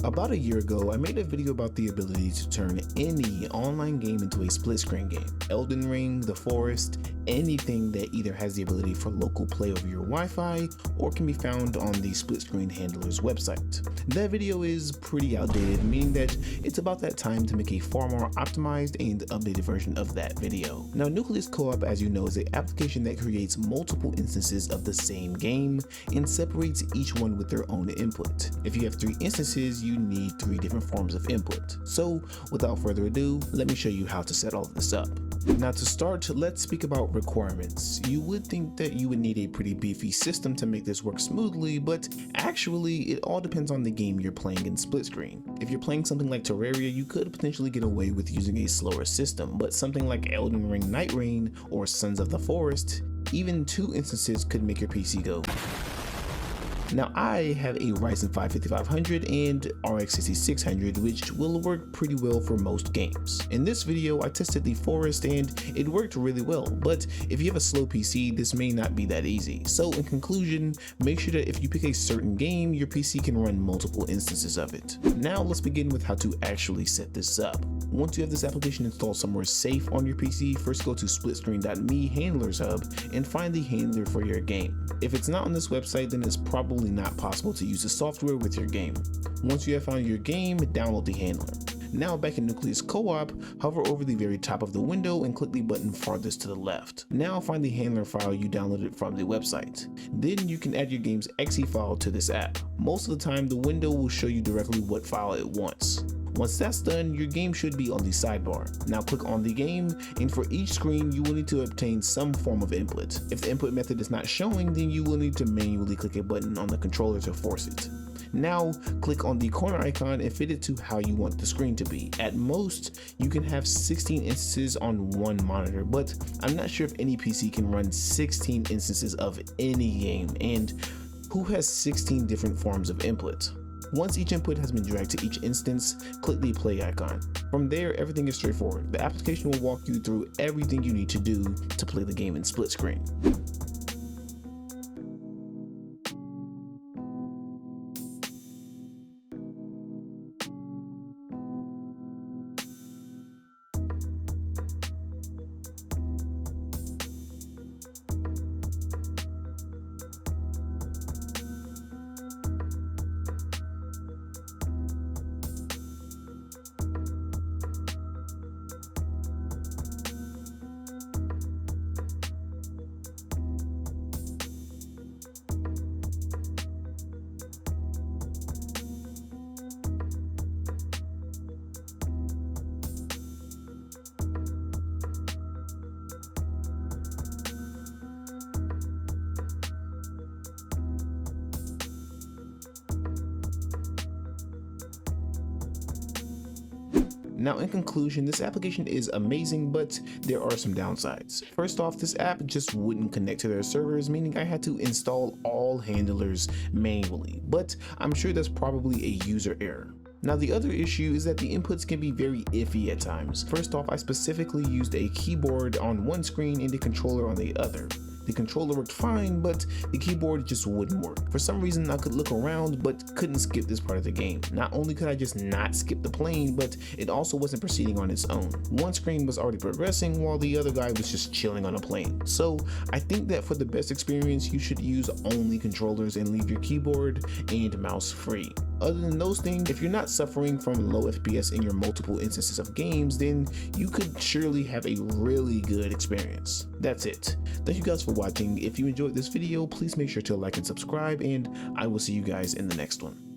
About a year ago, I made a video about the ability to turn any online game into a split screen game. Elden Ring, The Forest, anything that either has the ability for local play over your Wi-Fi or can be found on the split screen handler's website. That video is pretty outdated, meaning that it's about that time to make a far more optimized and updated version of that video. Now, Nucleus Co-op, as you know, is an application that creates multiple instances of the same game and separates each one with their own input. If you have 3 instances, you need 3 different forms of input. So without further ado, let me show you how to set all of this up. Now to start, let's speak about requirements. You would think that you would need a pretty beefy system to make this work smoothly, but actually it all depends on the game you're playing in split screen. If you're playing something like Terraria, you could potentially get away with using a slower system, but something like Elden Ring Night Rain or Sons of the Forest, even 2 instances could make your PC go. Now I have a Ryzen 5 5500 and RX 6600, which will work pretty well for most games. In this video I tested the Forest and it worked really well, but if you have a slow PC this may not be that easy. So in conclusion, make sure that if you pick a certain game, your PC can run multiple instances of it. Now let's begin with how to actually set this up. Once you have this application installed somewhere safe on your PC, first go to splitscreen.me handlers hub and find the handler for your game. If it's not on this website, then it's probably not possible to use the software with your game. Once you have found your game, download the handler. Now back in Nucleus Co-op, hover over the very top of the window and click the button farthest to the left. Now find the handler file you downloaded from the website. Then you can add your game's exe file to this app. Most of the time the window will show you directly what file it wants. Once that's done, your game should be on the sidebar. Now click on the game, and for each screen you will need to obtain some form of input. If the input method is not showing, then you will need to manually click a button on the controller to force it. Now click on the corner icon and fit it to how you want the screen to be. At most, you can have 16 instances on one monitor, but I'm not sure if any PC can run 16 instances of any game, and who has 16 different forms of input? Once each input has been dragged to each instance, click the play icon. From there, everything is straightforward. The application will walk you through everything you need to do to play the game in split screen. Now in conclusion, this application is amazing, but there are some downsides. First off, this app just wouldn't connect to their servers, meaning I had to install all handlers manually, but I'm sure that's probably a user error. Now the other issue is that the inputs can be very iffy at times. First off, I specifically used a keyboard on one screen and a controller on the other. The controller worked fine, but the keyboard just wouldn't work. For some reason, I could look around, but couldn't skip this part of the game. Not only could I just not skip the plane, but it also wasn't proceeding on its own. One screen was already progressing, while the other guy was just chilling on a plane. So I think that for the best experience, you should use only controllers and leave your keyboard and mouse free. Other than those things, if you're not suffering from low FPS in your multiple instances of games, then you could surely have a really good experience. That's it. Thank you guys for watching. If you enjoyed this video, please make sure to like and subscribe, and I will see you guys in the next one.